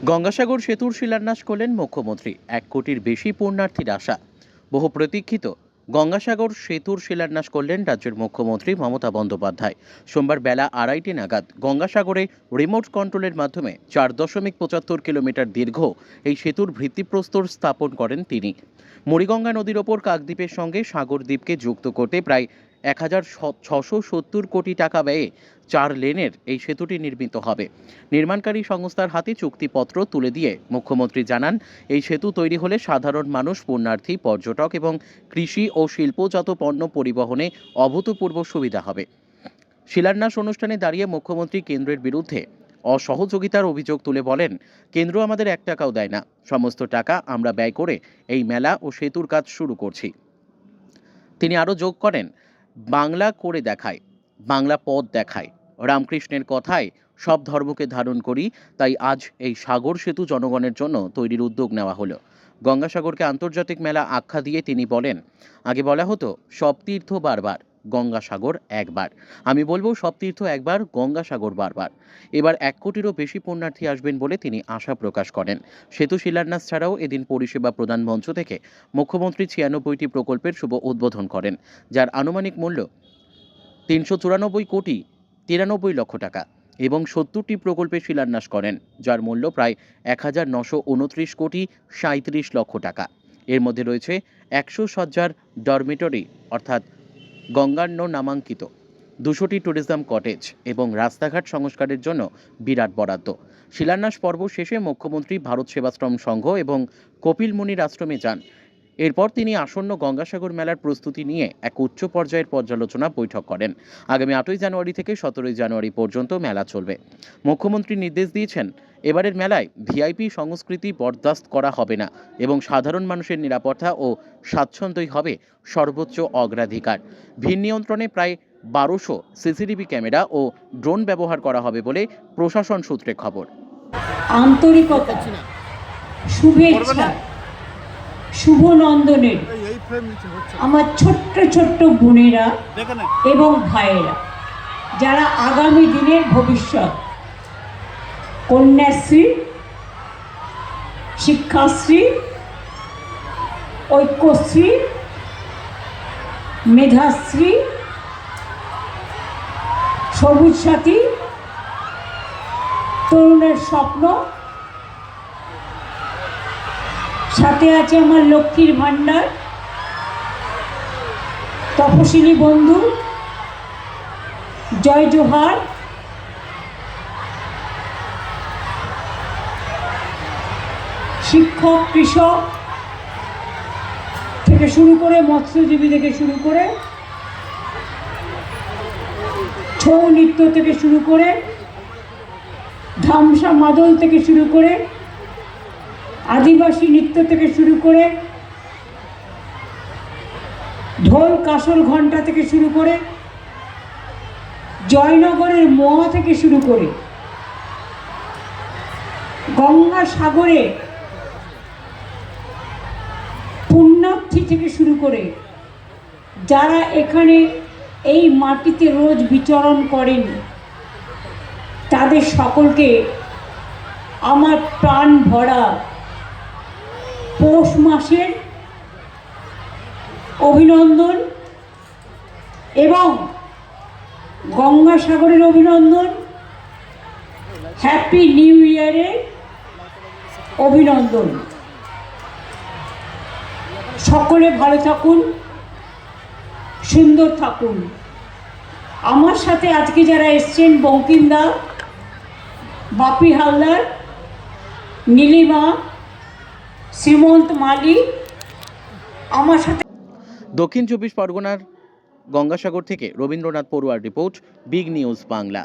গঙ্গাসাগর সেতুর শিলান্যাস করলেন মুখ্যমন্ত্রী। 1 কোটির বেশি পুণ্যার্থীর আশা। বহু প্রতীক্ষিত গঙ্গাসাগর সেতুর শিলান্যাস করলেন রাজ্যের মুখ্যমন্ত্রী মমতা বন্দ্যোপাধ্যায়। সোমবার বেলা 2:30 নাগাদ গঙ্গাসাগরে রিমোট কন্ট্রোলের মাধ্যমে 4.75 কিলোমিটার দীর্ঘ এই সেতুর ভিত্তিপ্রস্তর স্থাপন করেন তিনি। মুড়িগঙ্গা নদীর ওপর কাকদ্বীপের সঙ্গে সাগরদ্বীপকে যুক্ত করতে প্রায় 1,670 কোটি টাকা ব্যয়ে 4 লেনের এই সেতুটি নির্মিত হবে। নির্মাণকারী সংস্থার হাতে চুক্তিপত্র তুলে দিয়ে মুখ্যমন্ত্রী জানান, এই সেতু তৈরি হলে সাধারণ মানুষ, পুণ্যার্থী, পর্যটক এবং কৃষি ও শিল্পজাত পণ্য পরিবহনে অভূতপূর্ব সুবিধা হবে। শিলান্যাস অনুষ্ঠানে দাঁড়িয়ে মুখ্যমন্ত্রী কেন্দ্রের বিরুদ্ধে অসহযোগিতার অভিযোগ তুলে বলেন, কেন্দ্র আমাদের 1 টাকাও দেয় না, সমস্ত টাকা আমরা ব্যয় করে এই মেলা ও সেতুর কাজ শুরু করছি। তিনি আরও যোগ করেন, বাংলা করে দেখায়, বাংলা পথ দেখায়, রামকৃষ্ণের কথায় সব ধর্মকে ধারণ করি, তাই আজ এই সাগর সেতু জনগণের জন্য তৈরির উদ্যোগ নেওয়া হলো। গঙ্গাসাগরকে আন্তর্জাতিক মেলা আখ্যা দিয়ে তিনি বলেন, আগে বলা হতো সব তীর্থ বারবার, গঙ্গাসাগর একবার। আমি বলবো সব তীর্থ একবার, গঙ্গাসাগর বারবার। এবার 1 কোটিরও বেশি পুণ্যার্থী আসবেন বলে তিনি আশা প্রকাশ করেন। সেতু শিলান্যাস ছাড়াও এদিন পরিষেবা প্রদান মঞ্চ থেকে মুখ্যমন্ত্রী 96টি প্রকল্পের শুভ উদ্বোধন করেন, যার আনুমানিক মূল্য 394 কোটি 93 লক্ষ টাকা, এবং 70টি প্রকল্পে শিলান্যাস করেন, যার মূল্য প্রায় 1929 কোটি 37 লক্ষ টাকা। এর মধ্যে রয়েছে 100 সজ্জার ডরমিটরি অর্থাৎ গঙ্গার্ণ নামাঙ্কিত, 200টি ট্যুরিজম কটেজ এবং রাস্তাঘাট সংস্কারের জন্য বিরাট বরাদ্দ। শিলান্যাস পর্ব শেষে মুখ্যমন্ত্রী ভারত সেবাশ্রম সংঘ এবং কপিল মুনির আশ্রমে যান। এরপর তিনি আসন্ন গঙ্গাসাগর মেলার প্রস্তুতি নিয়ে এক উচ্চ পর্যায়ের পর্যালোচনা বৈঠক করেন। আগামী 8ই জানুয়ারি থেকে 17ই জানুয়ারি পর্যন্ত মেলা চলবে। মুখ্যমন্ত্রী নির্দেশ দিয়েছেন, এবারের মেলায় ভিআইপি সংস্কৃতি বরদাস্ত করা হবে না এবং সাধারণ মানুষের নিরাপত্তা ও স্বাচ্ছন্দ্যই হবে সর্বোচ্চ অগ্রাধিকার। ভিড় নিয়ন্ত্রণে প্রায় 1200 সিসিটিভি ক্যামেরা ও ড্রোন ব্যবহার করা হবে বলে প্রশাসন সূত্রে খবর। আন্তরিকতা, শুভেচ্ছা, শুভ নন্দনের আমার ছোট্ট ছোট্ট বোনেরা এবং ভাইয়েরা, যারা আগামী দিনের ভবিষ্যৎ, কন্যাশ্রী, শিক্ষাশ্রী, ঐক্যশ্রী, মেধাশ্রী, সবুজ সাথী, তরুণের স্বপ্ন, সাথে আছে আমার লক্ষ্মীর ভাণ্ডার, তপশিলি বন্ধু, জয় জোহার, শিক্ষক, কৃষক থেকে শুরু করে মৎস্যজীবী থেকে শুরু করে ছৌ নৃত্য থেকে শুরু করে ধামসা মাদল থেকে শুরু করে আদিবাসী নৃত্য থেকে শুরু করে ঢোল কাসর ঘণ্টা থেকে শুরু করে জয়নগরের মোয়া থেকে শুরু করে গঙ্গাসাগরে পুণ্যার্থী থেকে শুরু করে যারা এখানে এই মাটিতে রোজ বিচরণ করেন, তাদের সকলকে আমার প্রাণ ভরা পৌষ মাসের অভিনন্দন এবং গঙ্গাসাগরের অভিনন্দন, হ্যাপি নিউ ইয়ারের অভিনন্দন। সকলে ভালো থাকুন, সুন্দর থাকুন। আমার সাথে আজকে যারা এসছেন, বঙ্কিমদা, বাপি হালদার, নীলিমা, শ্রীমন্ত মালি, আমার সাথে। দক্ষিণ 24 পরগনার গঙ্গাসাগর থেকে রবীন্দ্রনাথ পড়ুয়ার রিপোর্ট, বিগ নিউজ বাংলা।